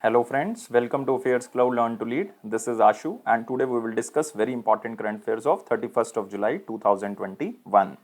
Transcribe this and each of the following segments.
Hello friends, welcome to AffairsCloud Learn to Lead. This is Ashu and today we will discuss very important current affairs of 31st of July 2021.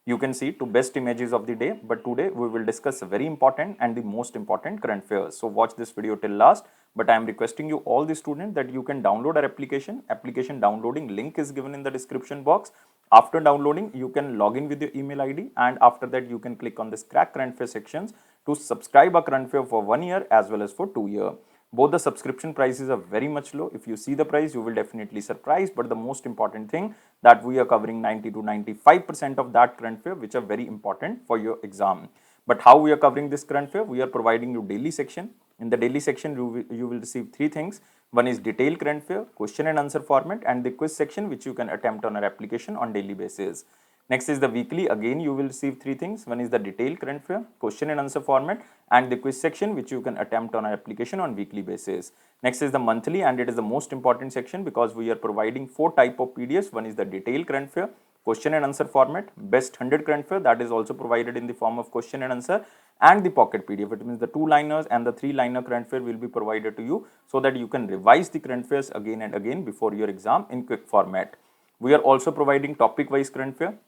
You can see two best images of the day, but today we will discuss very important and the most important current affairs. So watch this video till last, but I am requesting you all the students that you can download our application. Application downloading link is given in the description box. After downloading, you can log in with your email ID and after that you can click on this crack current affair sections to subscribe a current affair for 1 year as well as for 2 years. Both the subscription prices are very much low. If you see the price, you will definitely surprise. But the most important thing that we are covering 90 to 95% of that current affair, which are very important for your exam. But how we are covering this current affair? We are providing you daily section. In the daily section, you will receive three things. One is detailed current affair, question and answer format, and the quiz section, which you can attempt on our application on daily basis. Next is the weekly. Again, you will receive three things. One is the detailed current affair, question and answer format, and the quiz section, which you can attempt on our application on weekly basis. Next is the monthly, and it is the most important section because we are providing four type of PDFs. One is the detailed current affair, question and answer format, best 100 current affair, that is also provided in the form of question and answer, and the pocket PDF. It means the 2-liners and the 3-liner current affair will be provided to you so that you can revise the current affairs again and again before your exam in quick format. We are also providing topic wise current affair.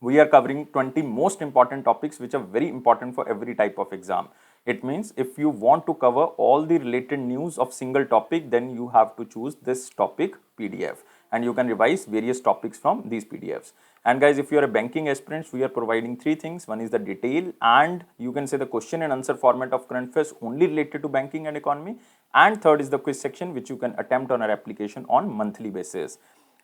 We are covering 20 most important topics which are very important for every type of exam. It means if you want to cover all the related news of single topic, then you have to choose this topic PDF and you can revise various topics from these PDFs. And guys, if you are a banking aspirant, we are providing three things. One is the detail and you can say the question and answer format of current affairs only related to banking and economy. And third is the quiz section, which you can attempt on our application on monthly basis.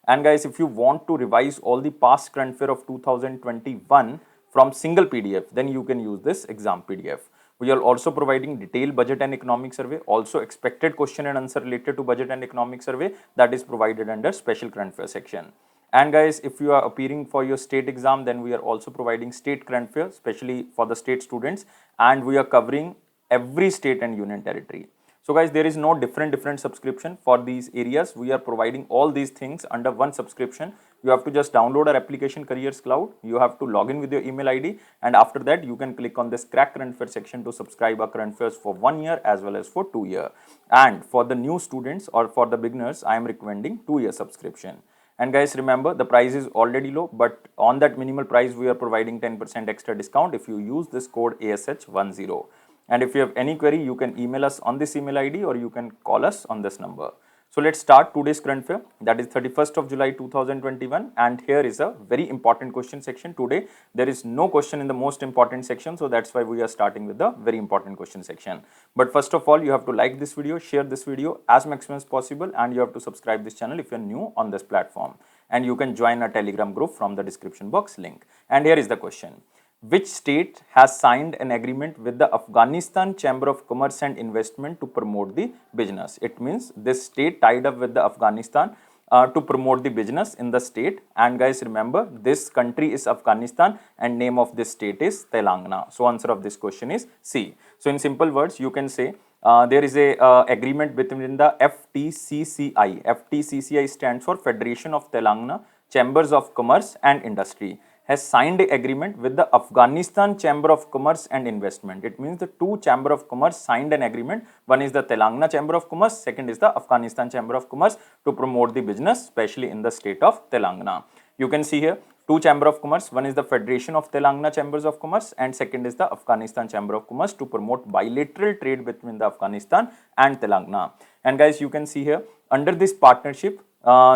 And guys, if you want to revise all the past current affair of 2021 from single PDF, then you can use this exam PDF. We are also providing detailed budget and economic survey, also expected question and answer related to budget and economic survey that is provided under special current affair section. And guys, if you are appearing for your state exam, then we are also providing state current affair, especially for the state students, and we are covering every state and union territory. So guys, there is no different subscription for these areas. We are providing all these things under one subscription. You have to just download our application AffairsCloud. You have to log in with your email ID and after that you can click on this crack current affair section to subscribe our current affairs for 1 year as well as for 2 years. And for the new students or for the beginners, I am recommending 2-year subscription. And guys, remember the price is already low, but on that minimal price we are providing 10% extra discount if you use this code ASH10. And if you have any query, you can email us on this email ID or you can call us on this number. So let's start today's current affair, that is 31st of July 2021, and here is a very important question section. Today there is no question in the most important section, so that's why we are starting with the very important question section. But first of all, you have to like this video, share this video as maximum as possible, and you have to subscribe this channel if you are new on this platform. And you can join our Telegram group from the description box link. And here is the question. Which state has signed an agreement with the Afghanistan Chamber of Commerce and Investment to promote the business? It means this state tied up with the Afghanistan to promote the business in the state. And guys, remember this country is Afghanistan and name of this state is Telangana. So answer of this question is C. So in simple words, you can say there is a agreement between the FTCCI. FTCCI stands for Federation of Telangana Chambers of Commerce and Industry, has signed an agreement with the Afghanistan Chamber of Commerce and Investment. It means the two Chamber of Commerce signed an agreement. One is the Telangana Chamber of Commerce, second is the Afghanistan Chamber of Commerce to promote the business, especially in the state of Telangana. You can see here two Chamber of Commerce. One is the Federation of Telangana Chambers of Commerce and second is the Afghanistan Chamber of Commerce to promote bilateral trade between the Afghanistan and Telangana. And guys, you can see here under this partnership,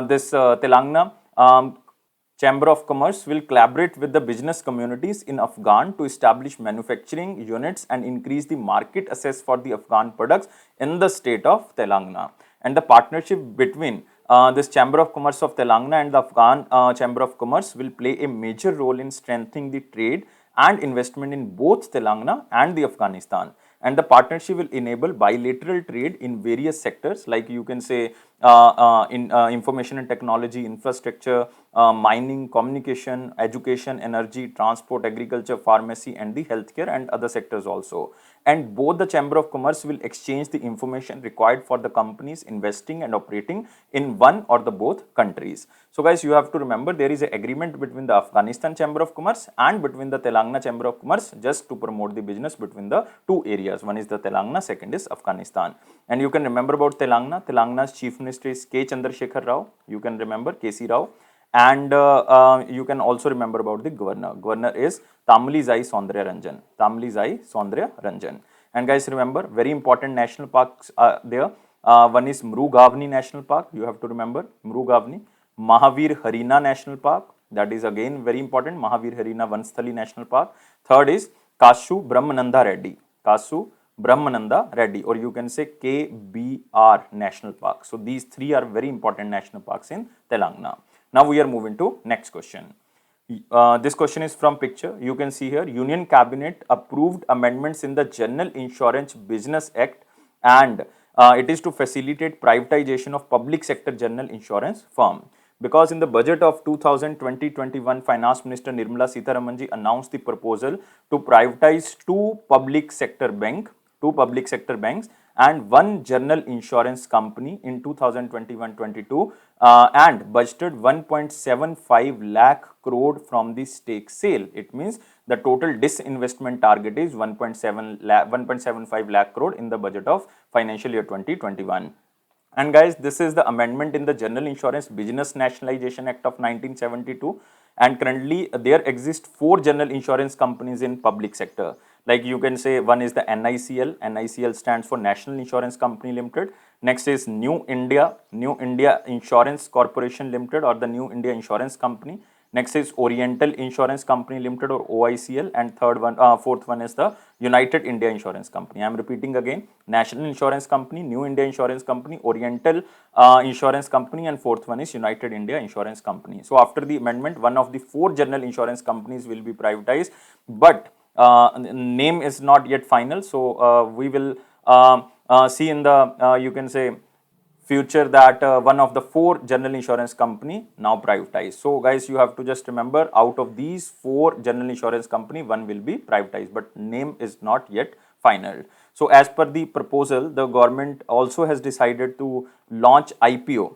this Telangana Chamber of Commerce will collaborate with the business communities in Afghan to establish manufacturing units and increase the market access for the Afghan products in the state of Telangana. And the partnership between this Chamber of Commerce of Telangana and the Afghan Chamber of Commerce will play a major role in strengthening the trade and investment in both Telangana and the Afghanistan. And the partnership will enable bilateral trade in various sectors, like you can say in information and technology, infrastructure, mining, communication, education, energy, transport, agriculture, pharmacy, and the healthcare and other sectors also. and both the Chamber of Commerce will exchange the information required for the companies investing and operating in one or the both countries. So guys, you have to remember there is an agreement between the Afghanistan Chamber of Commerce and between the Telangana Chamber of Commerce just to promote the business between the two areas. One is the Telangana, second is Afghanistan. And you can remember about Telangana. Telangana's Chief Minister is K. Chandrasekhar Rao. You can remember KC Rao. And you can also remember about the governor. Governor is Tamilizai Soundarya Ranjan. Tamilizai Soundarya Ranjan. And guys, remember, very important national parks are there. One is Mrugavni National Park. You have to remember Mrugavni. Mahavir Harina National Park. That is again very important. Mahavir Harina Vansthali National Park. Third is Kashu Brahmananda Reddy. Kashu Brahmananda Reddy, or you can say KBR National Park. So these three are very important national parks in Telangana. Now we are moving to next question. This question is from picture. You can see here, Union Cabinet approved amendments in the General Insurance Business Act, and it is to facilitate privatization of public sector general insurance firm. Because in the budget of 2020-21, Finance Minister Nirmala Sitharamanji announced the proposal to privatize two public sector banks and one general insurance company in 2021-22 and budgeted 1.75 lakh crore from the stake sale. It means the total disinvestment target is 1.75 lakh crore in the budget of financial year 2021. And guys, this is the amendment in the General Insurance Business Nationalization Act of 1972, and currently there exist 4 general insurance companies in public sector. Like you can say one is the NICL. NICL stands for National Insurance Company Limited. Next is New India Insurance Corporation Limited, or the New India Insurance Company. Next is Oriental Insurance Company Limited, or OICL, and fourth one is the United India Insurance Company. I am repeating again: National Insurance Company, New India Insurance Company, Oriental Insurance Company, and fourth one is United India Insurance Company. So after the amendment, one of the 4 general insurance companies will be privatized, but name is not yet final. So we will see in the you can say future that one of the 4 general insurance company now privatized. So guys, you have to just remember, out of these 4 general insurance company, one will be privatized, but name is not yet final. So as per the proposal, the government also has decided to launch IPO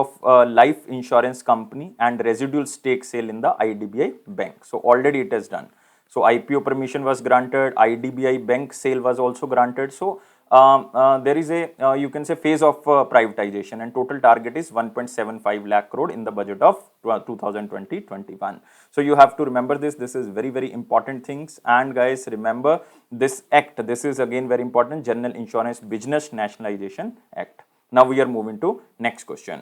of life insurance company and residual stake sale in the IDBI bank. So already it is done. So IPO permission was granted, IDBI bank sale was also granted. So there is a you can say phase of privatization, and total target is 1.75 lakh crore in the budget of 2020-21. So you have to remember this. This is very important things. And guys, remember this act. This is again very important, General Insurance Business Nationalization Act. Now we are moving to next question.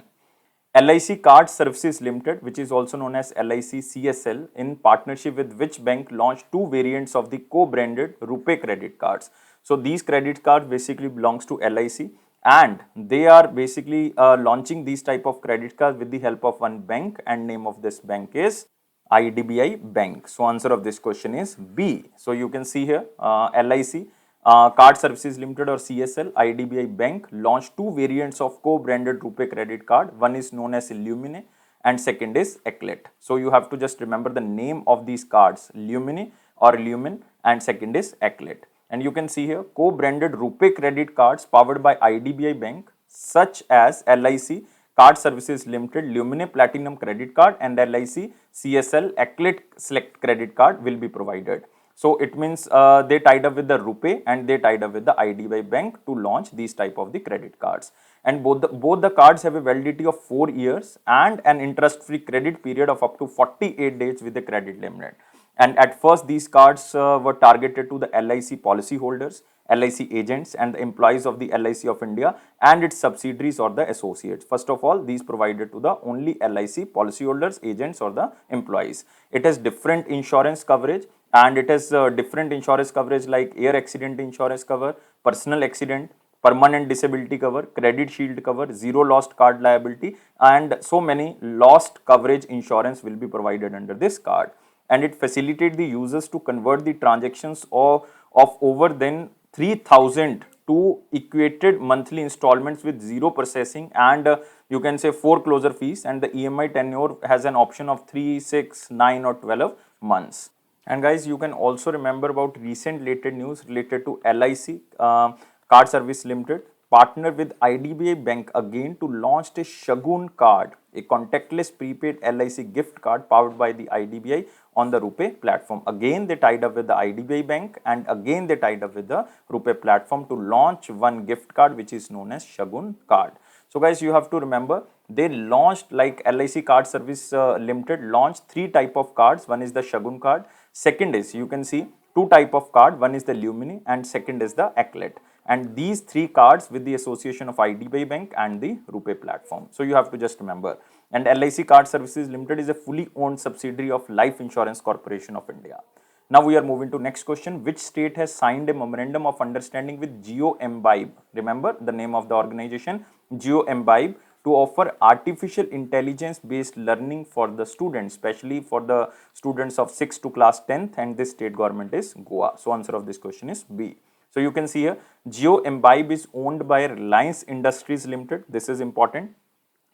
LIC Card Services Limited, which is also known as LIC CSL, in partnership with which bank launched 2 variants of the co-branded RuPay credit cards. So these credit cards basically belongs to LIC, and they are basically launching these type of credit cards with the help of one bank, and name of this bank is IDBI Bank. So answer of this question is B. So you can see here LIC Card Services Limited, or CSL, IDBI Bank launched 2 variants of co-branded RuPay credit card. One is known as Lumine and second is Eclet. So you have to just remember the name of these cards, Lumine or Lumin, and second is Eclet. And you can see here co-branded RuPay credit cards powered by IDBI Bank, such as LIC Card Services Limited Lumine Platinum Credit Card and LIC CSL Eclet Select Credit Card will be provided. So it means they tied up with the RuPay and they tied up with the IDBI Bank to launch these type of the credit cards. And both the cards have a validity of 4 years and an interest-free credit period of up to 48 days with a credit limit. And at first, these cards were targeted to the LIC policyholders, LIC agents, and the employees of the LIC of India and its subsidiaries or the associates. First of all, these provided to the only LIC policyholders, agents, or the employees. It has different insurance coverage, and it has different insurance coverage like air accident insurance cover, personal accident, permanent disability cover, credit shield cover, zero lost card liability, and so many lost coverage insurance will be provided under this card. And it facilitates the users to convert the transactions of over than 3,000 to equated monthly installments with zero processing and you can say foreclosure fees, and the EMI tenure has an option of 3, 6, 9 or 12 months. And guys, you can also remember about recent related news related to LIC Card Service Limited partner with IDBI Bank again to launch a Shagun card, a contactless prepaid LIC gift card powered by the IDBI on the RuPay platform. Again, they tied up with the IDBI Bank and again they tied up with the RuPay platform to launch one gift card which is known as Shagun card. So guys, you have to remember they launched like LIC Card Service Limited launched three type of cards. One is the Shagun card. Second is you can see two type of card. One is the Lumini and second is the Eclet. And these three cards with the association of IDBI Bank and the RuPay platform. So you have to just remember. And LIC Card Services Limited is a fully owned subsidiary of Life Insurance Corporation of India. Now we are moving to next question. Which state has signed a memorandum of understanding with GeoEmbibe? Remember the name of the organization, GeoEmbibe, to offer artificial intelligence based learning for the students, especially for the students of 6th to class 10th, and this state government is Goa. So answer of this question is B. So you can see here, GeoEmbibe is owned by Reliance Industries Limited. This is important.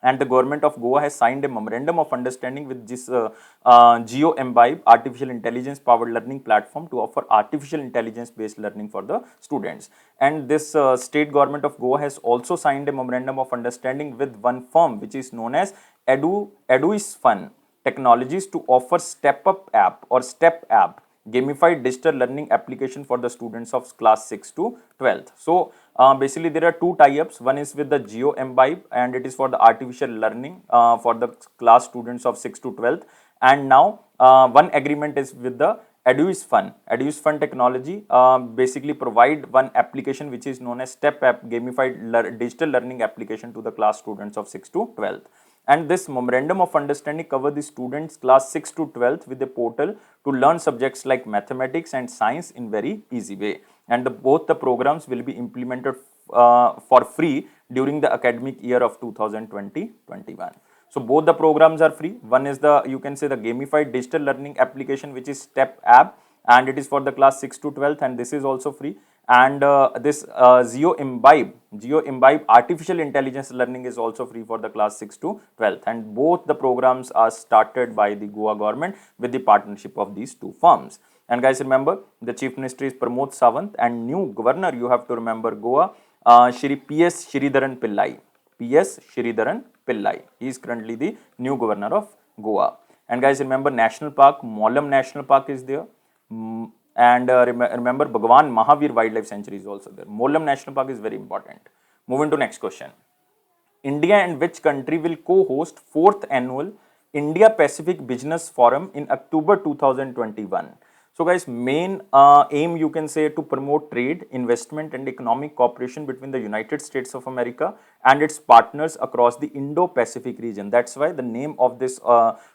And the government of Goa has signed a memorandum of understanding with this GeoEmbibe artificial intelligence powered learning platform to offer artificial intelligence based learning for the students. And this state government of Goa has also signed a memorandum of understanding with one firm which is known as EduIsFun Technologies to offer Step Up app or Step app, gamified digital learning application for the students of class 6 to 12th. So basically there are two tie-ups. One is with the GeoEmbibe and it is for the artificial learning for the class students of 6 to 12th. And now one agreement is with the EduIsFun. EduIsFun Technology basically provide one application which is known as Step App, gamified digital learning application to the class students of 6 to 12th. And this memorandum of understanding cover the students class 6 to 12th with a portal to learn subjects like mathematics and science in very easy way. And both the programs will be implemented for free during the academic year of 2020-21. So both the programs are free. One is the, you can say, the gamified digital learning application which is Step app, and it is for the class 6 to 12th, and this is also free. And this GeoEmbibe artificial intelligence learning is also free for the class 6 to 12th, and both the programs are started by the Goa government with the partnership of these two firms. And guys, remember the chief minister is Pramod Sawant, and new governor, you have to remember Goa, Shri PS Sridharan Pillai. PS Sridharan Pillai. He is currently the new governor of Goa. And guys, remember National Park, Molam National Park is there. And remember Bhagwan Mahavir Wildlife Sanctuary is also there. Molam National Park is very important. Moving to next question. India and which country will co-host 4th annual India-Pacific Business Forum in October 2021? So guys, main aim you can say to promote trade, investment and economic cooperation between the United States of America and its partners across the Indo-Pacific region. That's why the name of this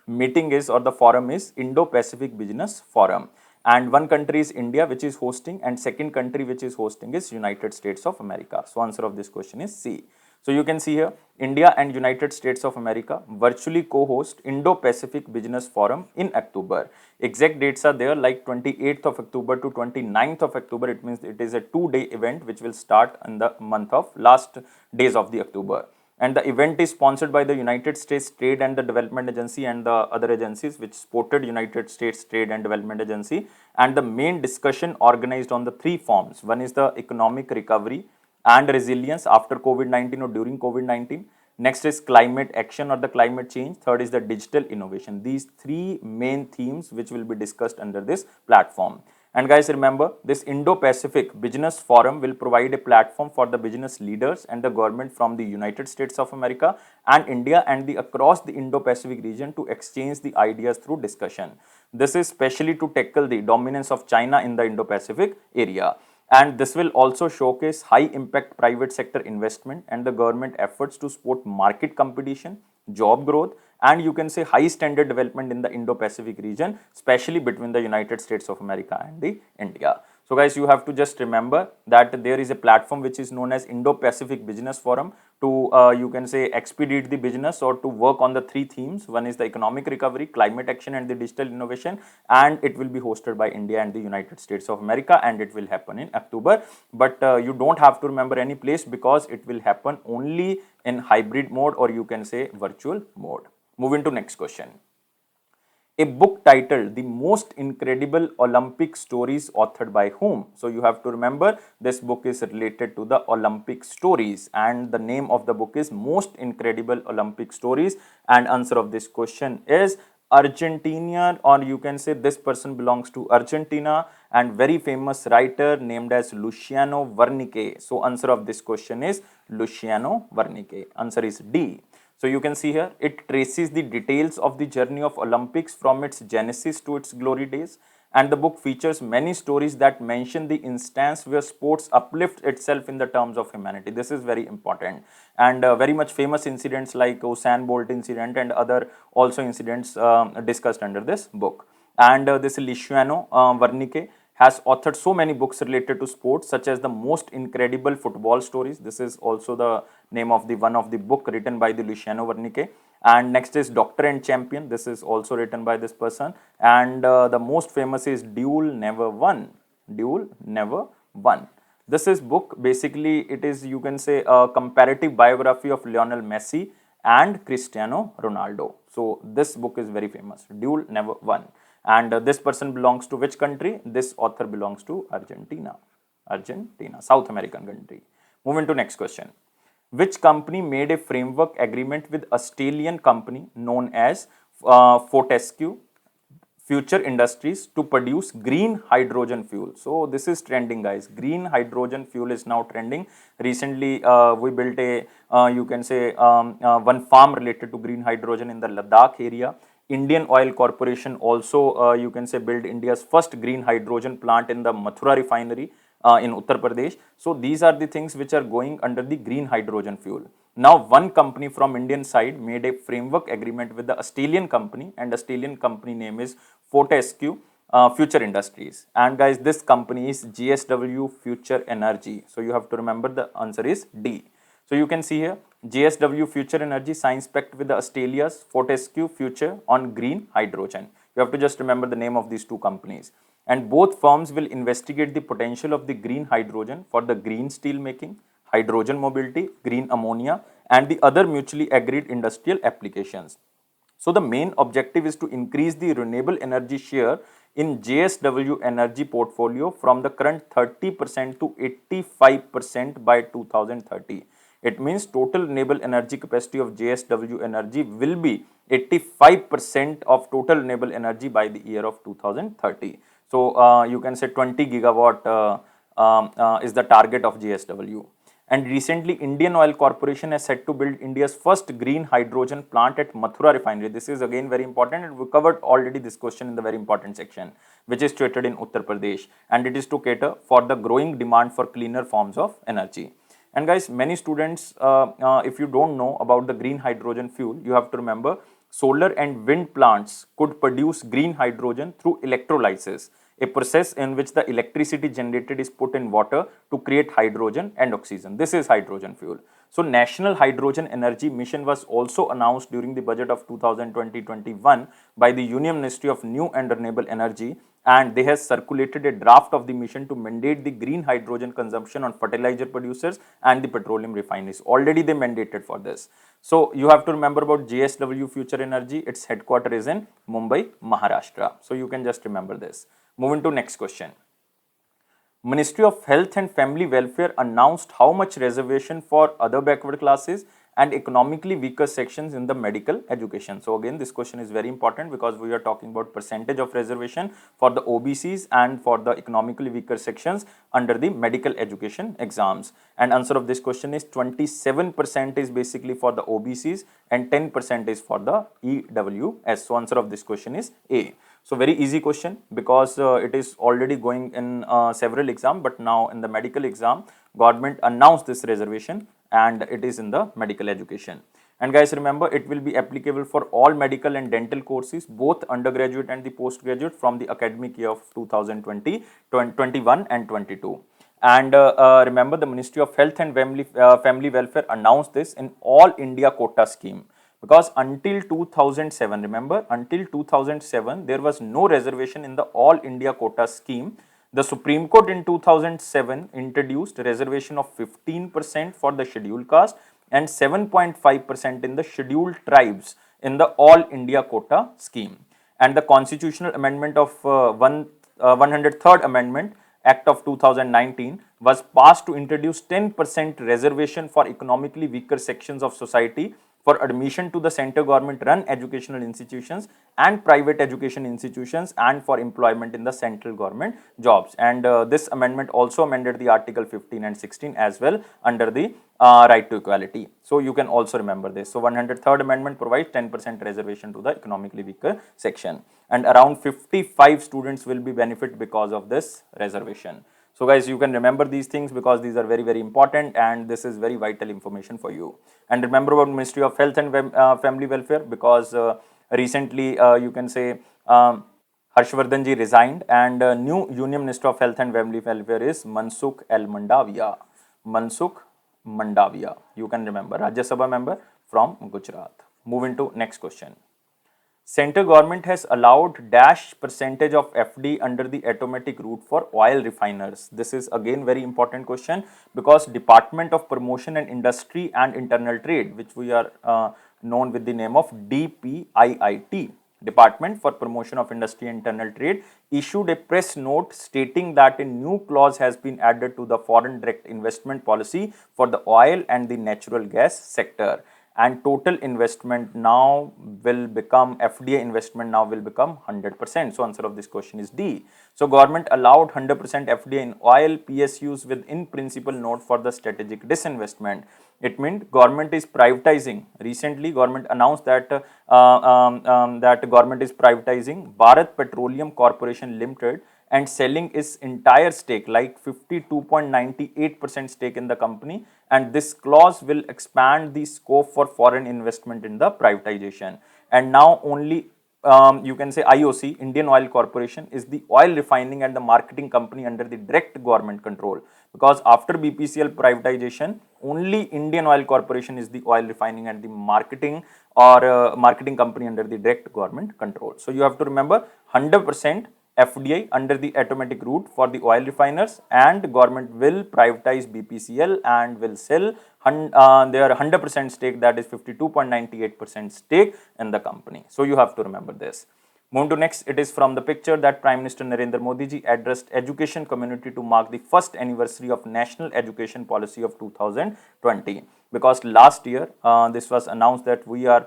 meeting is, or the forum is, Indo-Pacific Business Forum. And one country is India which is hosting, and second country which is hosting is United States of America. So answer of this question is C. So you can see here, India and United States of America virtually co-host Indo-Pacific Business Forum in October. Exact dates are there, like 28th of October to 29th of October. It means it is a 2-day event which will start in the month of last days of the October. And the event is sponsored by the United States Trade and the Development Agency and the other agencies which supported United States Trade and Development Agency. And the main discussion organized on the three forms. One is the economic recovery and resilience after COVID-19 or during COVID-19. Next is climate action or the climate change. Third is the digital innovation. These three main themes which will be discussed under this platform. And guys, remember this Indo-Pacific Business Forum will provide a platform for the business leaders and the government from the United States of America and India and across the Indo-Pacific region to exchange the ideas through discussion. This is specially to tackle the dominance of China in the Indo-Pacific area. And this will also showcase high impact private sector investment and the government efforts to support market competition, job growth, and you can say high standard development in the Indo-Pacific region, especially between the United States of America and the India. So guys, you have to just remember that there is a platform which is known as Indo-Pacific Business Forum to you can say expedite the business or to work on the three themes. One is the economic recovery, climate action and the digital innovation, and it will be hosted by India and the United States of America, and it will happen in October. But you don't have to remember any place because it will happen only in hybrid mode or you can say virtual mode. Moving to next question. A book titled The Most Incredible Olympic Stories, authored by whom? So you have to remember this book is related to the Olympic stories, and the name of the book is Most Incredible Olympic Stories, and answer of this question is Argentina, or you can say this person belongs to Argentina, and very famous writer named as Luciano Wernicke. So answer of this question is Luciano Wernicke. Answer is D. So you can see here, it traces the details of the journey of Olympics from its genesis to its glory days, and the book features many stories that mention the instance where sports uplift itself in the terms of humanity. This is very important, and very much famous incidents like Usain Bolt incident and other also incidents discussed under this book. And this Luciano Wernicke has authored so many books related to sports, such as The Most Incredible Football Stories. This is also the name of the one of the book written by the Luciano Wernicke. And next is Doctor and Champion. This is also written by this person. And the most famous is Duel Never Won. Duel Never Won. This is book, basically it is, you can say, a comparative biography of Lionel Messi and Cristiano Ronaldo. So this book is very famous, Duel Never Won. And this person belongs to which country? This author belongs to Argentina. Argentina, South American country. Moving to next question. Which company made a framework agreement with Australian company known as Fortescue Future Industries to produce green hydrogen fuel? So this is trending, guys. Green hydrogen fuel is now trending. Recently, we built a, you can say, one farm related to green hydrogen in the Ladakh area. Indian Oil Corporation also, you can say, built India's first green hydrogen plant in the Mathura refinery in Uttar Pradesh. So these are the things which are going under the green hydrogen fuel. Now, one company from Indian side made a framework agreement with the Australian company, and Australian company name is Fortescue Future Industries. And guys, this company is GSW Future Energy. So you have to remember the answer is D. So you can see here, GSW Future Energy signs pact with the Australia's Fortescue Future on green hydrogen. You have to just remember the name of these two companies. And both firms will investigate the potential of the green hydrogen for the green steel making, hydrogen mobility, green ammonia, and the other mutually agreed industrial applications. So the main objective is to increase the renewable energy share in JSW Energy portfolio from the current 30% to 85% by 2030. It means total renewable energy capacity of JSW Energy will be 85% of total renewable energy by the year of 2030. So you can say 20 gigawatt is the target of JSW. And recently, Indian Oil Corporation has set to build India's first green hydrogen plant at Mathura refinery. This is again very important, and we covered already this question in the very important section, which is situated in Uttar Pradesh, and it is to cater for the growing demand for cleaner forms of energy. And guys, many students, if you don't know about the green hydrogen fuel, you have to remember solar and wind plants could produce green hydrogen through electrolysis, a process in which the electricity generated is put in water to create hydrogen and oxygen. This is hydrogen fuel. So National Hydrogen Energy Mission was also announced during the budget of 2020-21 by the Union Ministry of New and Renewable Energy, and they have circulated a draft of the mission to mandate the green hydrogen consumption on fertilizer producers and the petroleum refineries. Already they mandated for this. So you have to remember about JSW Future Energy. Its headquarters is in Mumbai, Maharashtra. So you can just remember this. Moving to next question. Ministry of Health and Family Welfare announced how much reservation for other backward classes and economically weaker sections in the medical education. So again, this question is very important because we are talking about percentage of reservation for the OBCs and for the economically weaker sections under the medical education exams. And answer of this question is 27% is basically for the OBCs and 10% is for the EWS. So answer of this question is A. So very easy question because it is already going in several exams, but now in the medical exam, government announced this reservation and it is in the medical education. And guys, remember, it will be applicable for all medical and dental courses, both undergraduate and the postgraduate from the academic year of 2020, 21 and 22. And remember, the Ministry of Health and Family Welfare announced this in All India Quota Scheme. Because until 2007, remember, until 2007, there was no reservation in the All India Quota Scheme. The Supreme Court in 2007 introduced reservation of 15% for the scheduled caste and 7.5% in the scheduled tribes in the All India Quota Scheme. And the constitutional amendment of 103rd Amendment Act of 2019 was passed to introduce 10% reservation for economically weaker sections of society for admission to the center government run educational institutions and private education institutions and for employment in the central government jobs. And this amendment also amended the article 15 and 16 as well under the right to equality. So you can also remember this. So 103rd Amendment provides 10% reservation to the economically weaker section, and around 55 students will be benefit because of this reservation. So guys, you can remember these things because these are very important, and this is very vital information for you. And remember about Ministry of Health and Family Welfare, because recently you can say Harshvardhan ji resigned, and new Union Minister of Health and Family Welfare is Mansukh L. Mandavia. Mansukh Mandavia. You can remember, Rajya Sabha member from Gujarat. Move into next question. Central government has allowed dash percentage of FD under the automatic route for oil refiners. This is again very important question, because Department of Promotion and Industry and Internal Trade, which we are known with the name of DPIIT, Department for Promotion of Industry and Internal Trade, issued a press note stating that a new clause has been added to the foreign direct investment policy for the oil and the natural gas sector. And total investment now will become, FDI investment now will become 100%. So answer of this question is D. So government allowed 100% FDI in oil PSUs with in principle note for the strategic disinvestment. It means government is privatizing. Recently government announced that that government is privatizing Bharat Petroleum Corporation Limited and selling its entire stake, like 52.98% stake in the company, and this clause will expand the scope for foreign investment in the privatization. And now only you can say IOC, Indian Oil Corporation, is the oil refining and the marketing company under the direct government control, because after BPCL privatization, only Indian Oil Corporation is the oil refining and the marketing or marketing company under the direct government control. So you have to remember 100% FDI under the automatic route for the oil refiners, and government will privatize BPCL and will sell their 100% stake, that is 52.98% stake in the company. So you have to remember this. Move to next. It is from the picture that Prime Minister Narendra Modi ji addressed education community to mark the first anniversary of National Education Policy of 2020. Because last year this was announced that we are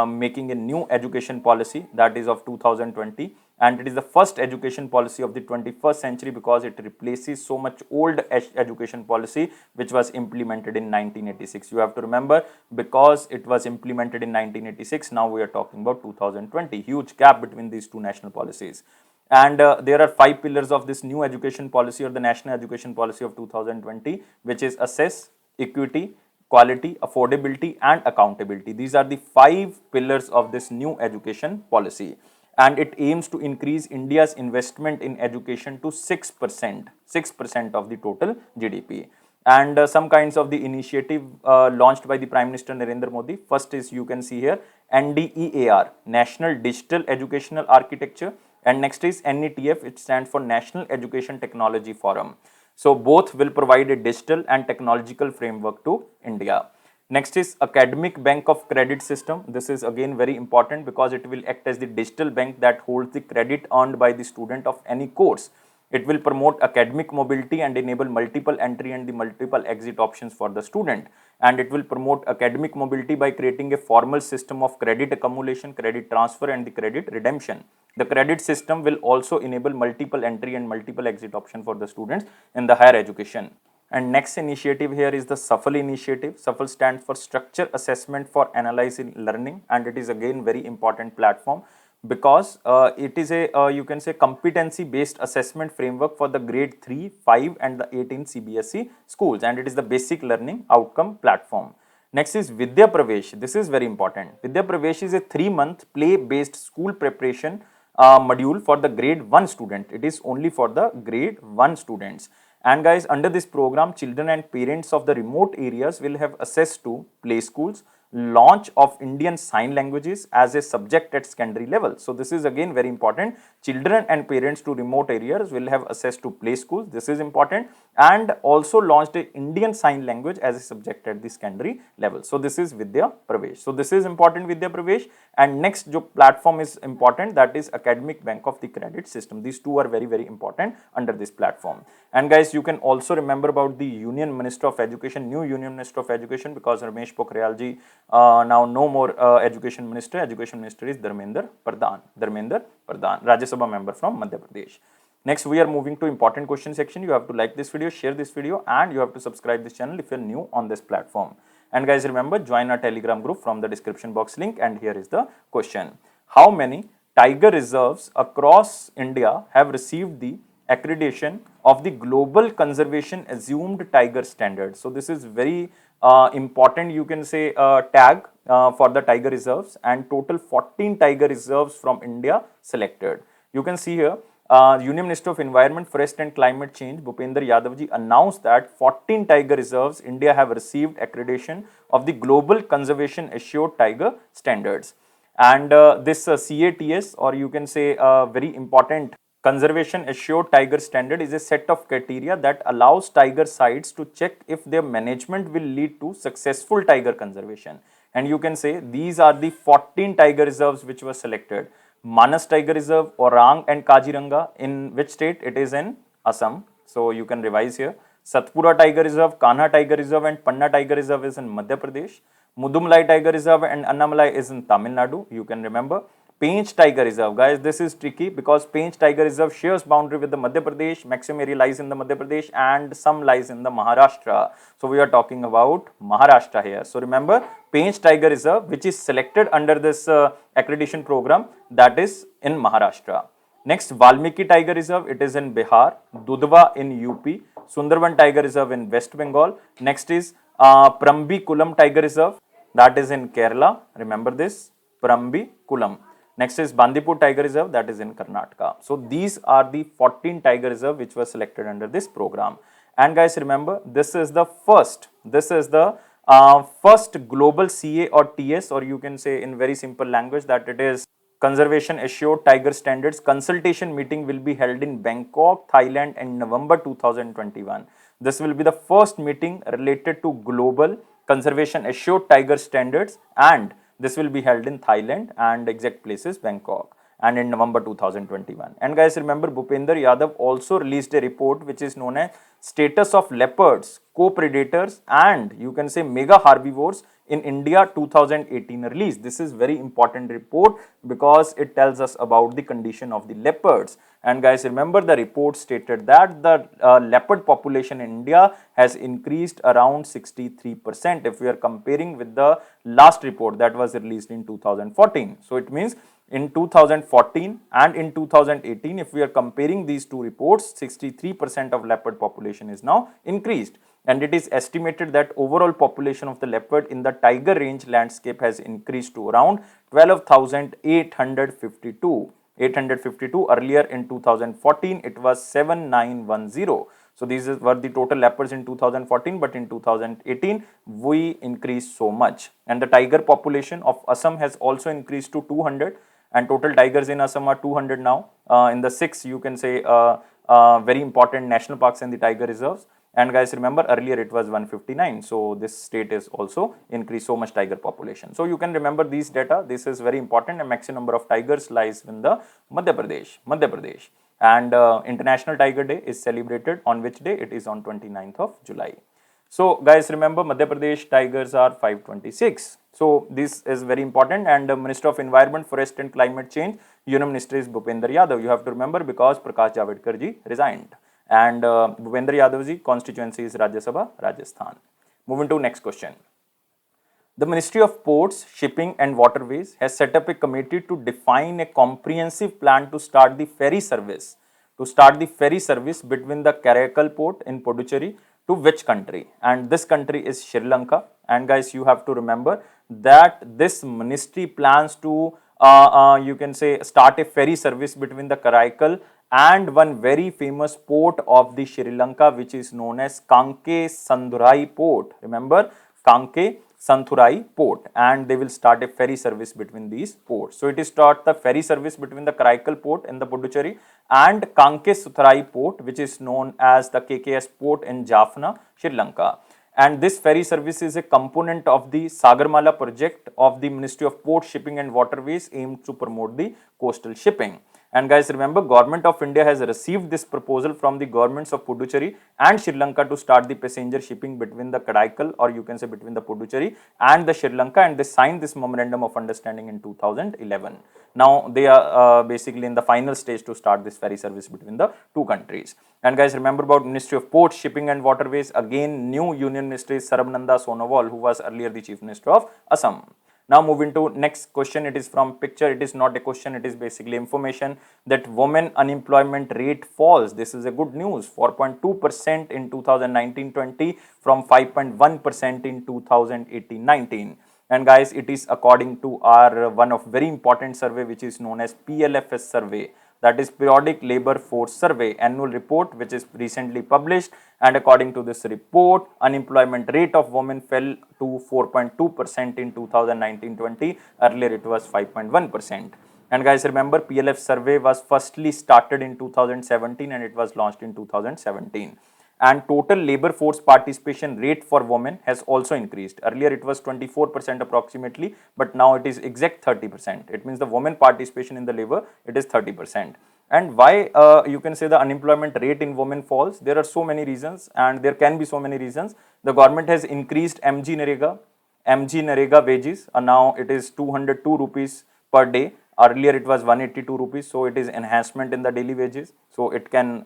making a new education policy, that is of 2020, and it is the first education policy of the 21st century because it replaces so much old education policy which was implemented in 1986. You have to remember, because it was implemented in 1986, now we are talking about 2020. Huge gap between these two national policies. And there are 5 pillars of this new education policy or the National Education Policy of 2020, which is assess, equity, quality, affordability and accountability. These are the 5 pillars of this new education policy, and it aims to increase India's investment in education to 6% of the total GDP. And some kinds of the initiative launched by the Prime Minister Narendra Modi. First is, you can see here, NDEAR, National Digital Educational Architecture, and next is NETF, which stands for National Education Technology Forum. So both will provide a digital and technological framework to India. Next is Academic Bank of Credit System. This is again very important because it will act as the digital bank that holds the credit earned by the student of any course. It will promote academic mobility and enable multiple entry and the multiple exit options for the student. And it will promote academic mobility by creating a formal system of credit accumulation, credit transfer and the credit redemption. The credit system will also enable multiple entry and multiple exit option for the students in the higher education. And next initiative here is the SAFAL initiative. SAFAL stands for Structure Assessment for Analyzing Learning, and it is again very important platform because it is a you can say competency based assessment framework for the grade 3, 5 and the 18 CBSE schools, and it is the basic learning outcome platform. Next is Vidya Pravesh. This is very important. Vidya Pravesh is a 3-month play based school preparation module for the grade 1 student. It is only for the grade 1 students. And guys, under this program, children and parents of the remote areas will have access to play schools, launch of Indian sign languages as a subject at secondary level. So this is again very important. Children and parents to remote areas will have access to play schools. This is important. and also launched a Indian Sign Language as a subject at the secondary level. So this is Vidya Pravesh. So this is important, Vidya Pravesh. And next jo platform is important, that is Academic Bank of the Credit System. These two are very, very important under this platform. And guys, you can also remember about the Union Minister of Education, new Union Minister of Education, because Ramesh Pokhriyal ji now no more Education Minister. Education Minister is Dharmendra Pradhan. Dharmendra Pradhan, Rajya Sabha member from Madhya Pradesh. Next, we are moving to important question section. You have to like this video, share this video, and you have to subscribe this channel if you are new on this platform. And guys, remember, join our Telegram group from the description box link. And here is the question. How many tiger reserves across India have received the accreditation of the Global Conservation Assumed Tiger Standard? So this is very important, you can say, tag for the tiger reserves, and total 14 tiger reserves from India selected. You can see here, Union Minister of Environment, Forest and Climate Change, Bhupender Yadav ji, announced that 14 tiger reserves India have received accreditation of the Global Conservation Assured Tiger Standards. And this CATS, or you can say very important Conservation Assured Tiger Standard, is a set of criteria that allows tiger sites to check if their management will lead to successful tiger conservation. And you can say these are the 14 tiger reserves which were selected. Manas Tiger Reserve, Orang and Kaziranga, in which state? It is in Assam. So you can revise here. Satpura Tiger Reserve, Kanha Tiger Reserve and Panna Tiger Reserve is in Madhya Pradesh. Mudumlai Tiger Reserve and Annamalai is in Tamil Nadu. You can remember. Pench Tiger Reserve, guys, this is tricky because Pench Tiger Reserve shares boundary with the Madhya Pradesh, maximum area lies in the Madhya Pradesh and some lies in the Maharashtra. So we are talking about Maharashtra here. So remember, Pench Tiger Reserve, which is selected under this accreditation program, that is in Maharashtra. Next, Valmiki Tiger Reserve, it is in Bihar. Dudhwa in UP. Sundarban Tiger Reserve in West Bengal. Next is Prambi Kulam Tiger Reserve, that is in Kerala. Remember this, Prambi Kulam. Next is Bandipur Tiger Reserve, that is in Karnataka. So these are the 14 tiger reserve which were selected under this program. And guys, remember, this is the first global CA or TS, or you can say in very simple language that it is Conservation Assured Tiger Standards consultation meeting will be held in Bangkok, Thailand in November 2021. This will be the first meeting related to global Conservation Assured Tiger Standards, and this will be held in Thailand, and exact place is Bangkok, and in November 2021. And guys, remember, Bhupender Yadav also released a report which is known as Status of Leopards, Co-Predators and you can say Mega Herbivores in India 2018 release. This is very important report because it tells us about the condition of the leopards. And guys, remember, the report stated that the leopard population in India has increased around 63% if we are comparing with the last report that was released in 2014. So it means in 2014 and in 2018, if we are comparing these two reports, 63% of leopard population is now increased. And it is estimated that overall population of the leopard in the tiger range landscape has increased to around 12,852. Earlier in 2014, it was 7,910. So these were the total leopards in 2014, but in 2018, we increased so much. And the tiger population of Assam has also increased to 200, and total tigers in Assam are 200 now. In the 6, you can say, very important national parks and the tiger reserves. And guys, remember, earlier it was 159. So this state is also increased so much tiger population. So you can remember these data. This is very important. A maximum number of tigers lies in the Madhya Pradesh. And International Tiger Day is celebrated on which day? It is on 29th of July. So guys, remember, Madhya Pradesh tigers are 526. So this is very important. And the Minister of Environment, Forest and Climate Change, Union Minister is Bhupender Yadav. You have to remember because Prakash Javadekar ji resigned. And Bhupender Yadav ji constituency is Rajya Sabha, Rajasthan. Moving to next question. The Ministry of Ports, Shipping and Waterways has set up a committee to define a comprehensive plan to start the ferry service. Between the Karaikal port in Puducherry to which country? And this country is Sri Lanka. And guys, you have to remember that this ministry plans to you can say start a ferry service between the Karaikal and one very famous port of the Sri Lanka, which is known as Kanke Sandurai port. Remember, Kanke, Santhurai port, and they will start a ferry service between these ports. So it is start the ferry service between the Karaikal port in the Puducherry and Kanke Santhurai port, which is known as the KKS port in Jaffna, Sri Lanka. And this ferry service is a component of the Sagarmala project of the Ministry of Port, Shipping and Waterways aimed to promote the coastal shipping. And guys, remember, Government of India has received this proposal from the governments of Puducherry and Sri Lanka to start the passenger shipping between the Kadaikal, or you can say between the Puducherry and the Sri Lanka, and they signed this memorandum of understanding in 2011. Now they are basically in the final stage to start this ferry service between the two countries. And guys, remember about Ministry of Ports, Shipping and Waterways, again new Union Minister is Sarabnanda Sonowal, who was earlier the Chief Minister of Assam. Now moving to next question, it is from picture, it is not a question, it is basically information that women unemployment rate falls. This is a good news, 4.2% in 2019-20 from 5.1% in 2018-19. And guys, it is according to our one of very important survey, which is known as PLFS survey, that is Periodic Labor Force Survey annual report, which is recently published. And according to this report, unemployment rate of women fell to 4.2% in 2019-20. Earlier it was 5.1%. And guys, remember, PLF survey was firstly started in 2017 and it was launched in 2017. And total labor force participation rate for women has also increased. Earlier it was 24% approximately, but now it is exact 30%. It means the women participation in the labor, it is 30%. And why you can say the unemployment rate in women falls? There are so many reasons, and there can be so many reasons. The government has increased MG Narega wages, and now it is 202 rupees per day. Earlier it was 182 rupees, so it is enhancement in the daily wages. So it can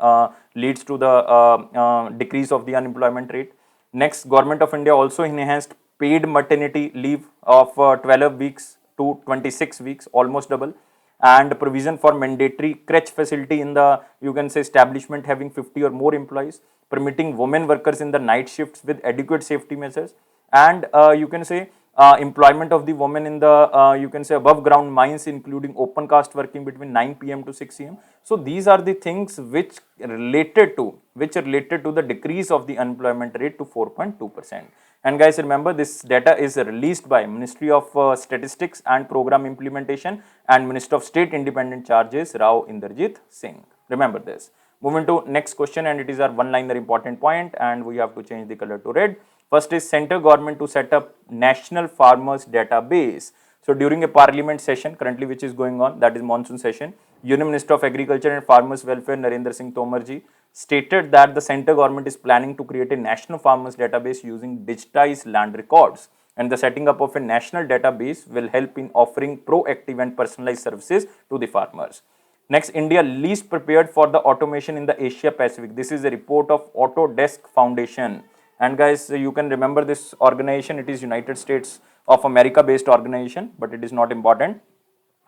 leads to the decrease of the unemployment rate. Next, Government of India also enhanced paid maternity leave of 12 weeks to 26 weeks, almost double. And provision for mandatory crèche facility in the, you can say, establishment having 50 or more employees, permitting women workers in the night shifts with adequate safety measures. And you can say employment of the women in the you can say above ground mines, including open cast working between 9 p.m. to 6 a.m. So these are the things which related to the decrease of the unemployment rate to 4.2%. And guys, remember, this data is released by Ministry of Statistics and Program Implementation and Minister of State Independent Charges Rao Inderjit Singh. Remember this. Moving to next question, and it is our one-liner important point, and we have to change the color to red. First is central government to set up National Farmers Database. So during a parliament session currently which is going on, that is monsoon session, Union Minister of Agriculture and Farmers Welfare Narendra Singh Tomarji stated that the central government is planning to create a National Farmers Database using digitized land records. And the setting up of a national database will help in offering proactive and personalized services to the farmers. Next, India least prepared for the automation in the Asia Pacific. This is a report of Autodesk Foundation. And guys, you can remember this organization, it is United States of America based organization, but it is not important.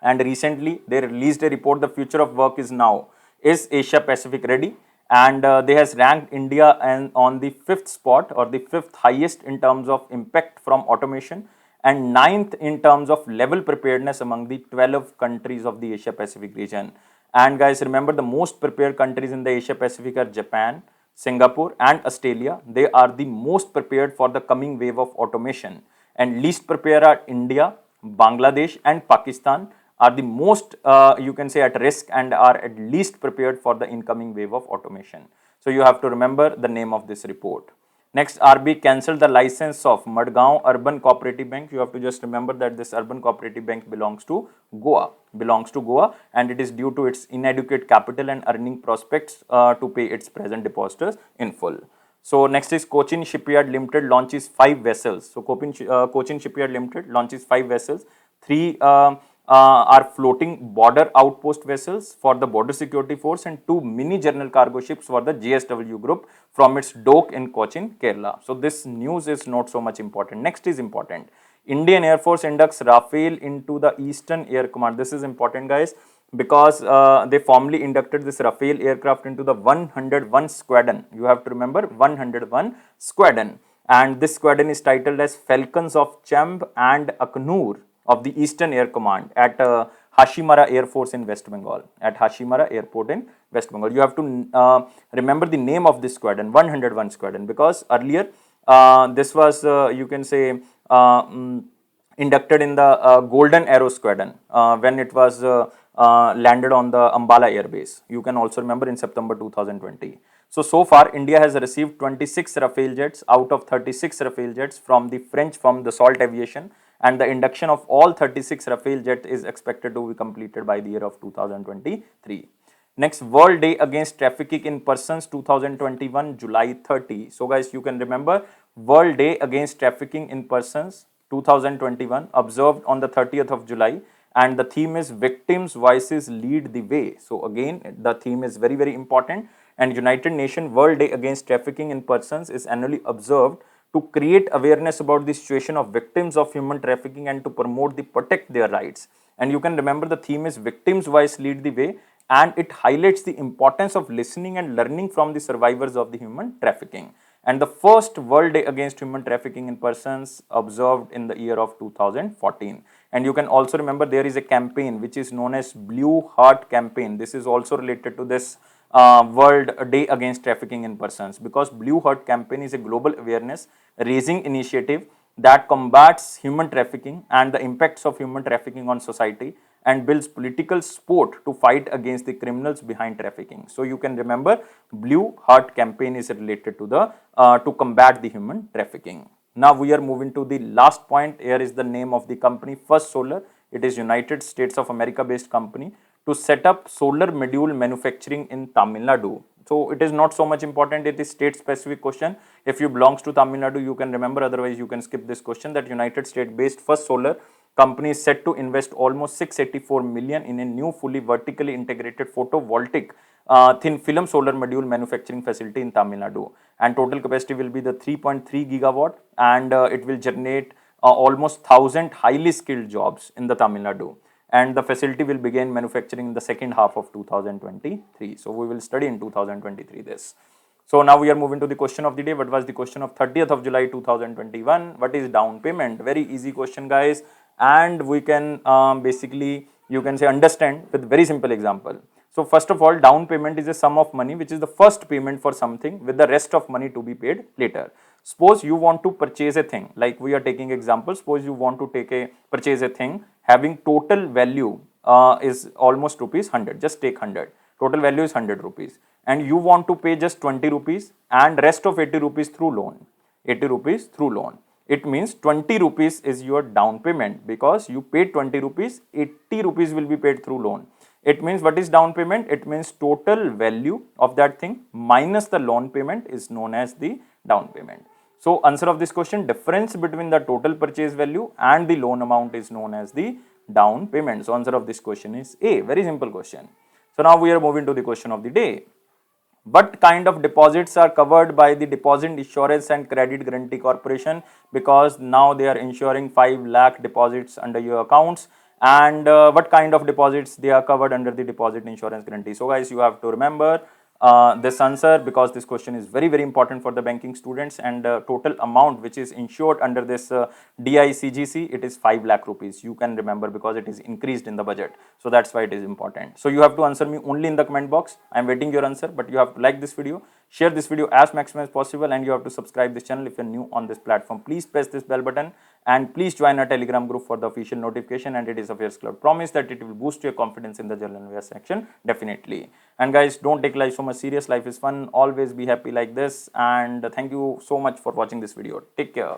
And recently they released a report, the future of work is now. Is Asia Pacific ready? And they has ranked India and on the 5th spot, or the 5th highest in terms of impact from automation, and 9th in terms of level preparedness among the 12 countries of the Asia Pacific region. And guys, remember, the most prepared countries in the Asia Pacific are Japan, Singapore and Australia. They are the most prepared for the coming wave of automation, and least prepared are India, Bangladesh and Pakistan are the most you can say at risk and are at least prepared for the incoming wave of automation. So you have to remember the name of this report. Next, RBI cancelled the license of Madgaon Urban Cooperative Bank. You have to just remember that this Urban Cooperative Bank belongs to Goa, and it is due to its inadequate capital and earning prospects to pay its present depositors in full. So next is Cochin Shipyard Limited launches 5 vessels. So Cochin Shipyard Limited launches 5 vessels. 3 are floating border outpost vessels for the border security force, and 2 mini general cargo ships for the JSW group from its dock in Cochin, Kerala. So this news is not so much important. Next is important. Indian Air Force inducts Rafale into the Eastern Air Command. This is important, guys, because they formally inducted this Rafale aircraft into the 101 Squadron. You have to remember 101 Squadron. And this squadron is titled as Falcons of Chamb and Aknur of the Eastern Air Command at Hashimara Air Force in West Bengal, at Hashimara Airport in West Bengal. You have to remember the name of this squadron, 101 Squadron, because earlier This was you can say inducted in the Golden Arrow Squadron when it was landed on the Ambala Air Base. You can also remember in September 2020. So far, India has received 26 Rafale jets out of 36 Rafale jets from the French firm Dassault Aviation, and the induction of all 36 Rafale jet is expected to be completed by the year of 2023. Next, World Day Against Trafficking in Persons 2021, July 30. So guys, you can remember World Day Against Trafficking in Persons 2021 observed on the 30th of July, and the theme is Victims' Voices Lead the Way. So again, the theme is very, very important, and United Nations World Day Against Trafficking in Persons is annually observed to create awareness about the situation of victims of human trafficking and to promote the protect their rights. And you can remember the theme is Victims' Voice Lead the Way, and it highlights the importance of listening and learning from the survivors of the human trafficking. And the first World Day Against Human Trafficking in Persons observed in the year of 2014. And you can also remember there is a campaign which is known as Blue Heart Campaign. This is also related to this World Day Against Trafficking in Persons, because Blue Heart Campaign is a global awareness raising initiative that combats human trafficking and the impacts of human trafficking on society, and builds political support to fight against the criminals behind trafficking. So you can remember Blue Heart Campaign is related to the to combat the human trafficking. Now we are moving to the last point. Here is the name of the company, First Solar. It is United States of America based company to set up solar module manufacturing in Tamil Nadu. So it is not so much important. It is state specific question. If you belongs to Tamil Nadu, you can remember. Otherwise, you can skip this question. That United States based First Solar company is set to invest almost 684 million in a new fully vertically integrated photovoltaic thin film solar module manufacturing facility in Tamil Nadu, and total capacity will be the 3.3 gigawatt, and it will generate almost 1,000 highly skilled jobs in the Tamil Nadu, and the facility will begin manufacturing in the second half of 2023. So we will study in 2023 this. So now we are moving to the question of the day. What was the question of 30th of July 2021? What is down payment? Very easy question, guys, and we can basically, you can say, understand with very simple example. So first of all, down payment is a sum of money which is the first payment for something with the rest of money to be paid later. Suppose you want to purchase a thing, like we are taking example. Suppose you want to purchase a thing having total value is almost rupees 100. Just take 100. Total value is 100 rupees, and you want to pay just 20 rupees and rest of 80 rupees through loan. 80 rupees through loan. It means 20 rupees is your down payment because you paid 20 rupees, 80 rupees will be paid through loan. It means what is down payment? It means total value of that thing minus the loan payment is known as the down payment. So answer of this question, difference between the total purchase value and the loan amount is known as the down payment. So answer of this question is A. Very simple question. So now we are moving to the question of the day. What kind of deposits are covered by the Deposit Insurance and Credit Guarantee Corporation? Because now they are insuring 5 lakh deposits under your accounts. And what kind of deposits they are covered under the Deposit Insurance Guarantee? So guys, you have to remember this answer, because this question is very, very important for the banking students, and total amount which is insured under this DICGC, it is 5 lakh rupees. You can remember because it is increased in the budget. So that's why it is important. So you have to answer me only in the comment box. I am waiting your answer, but you have to like this video, share this video as maximum as possible, and you have to subscribe this channel if you are new on this platform. Please press this bell button and please join our Telegram group for the official notification, and it is AffairsCloud. Promise that it will boost your confidence in the general awareness section, definitely. And guys, don't take life so much serious. Life is fun. Always be happy like this. And thank you so much for watching this video. Take care.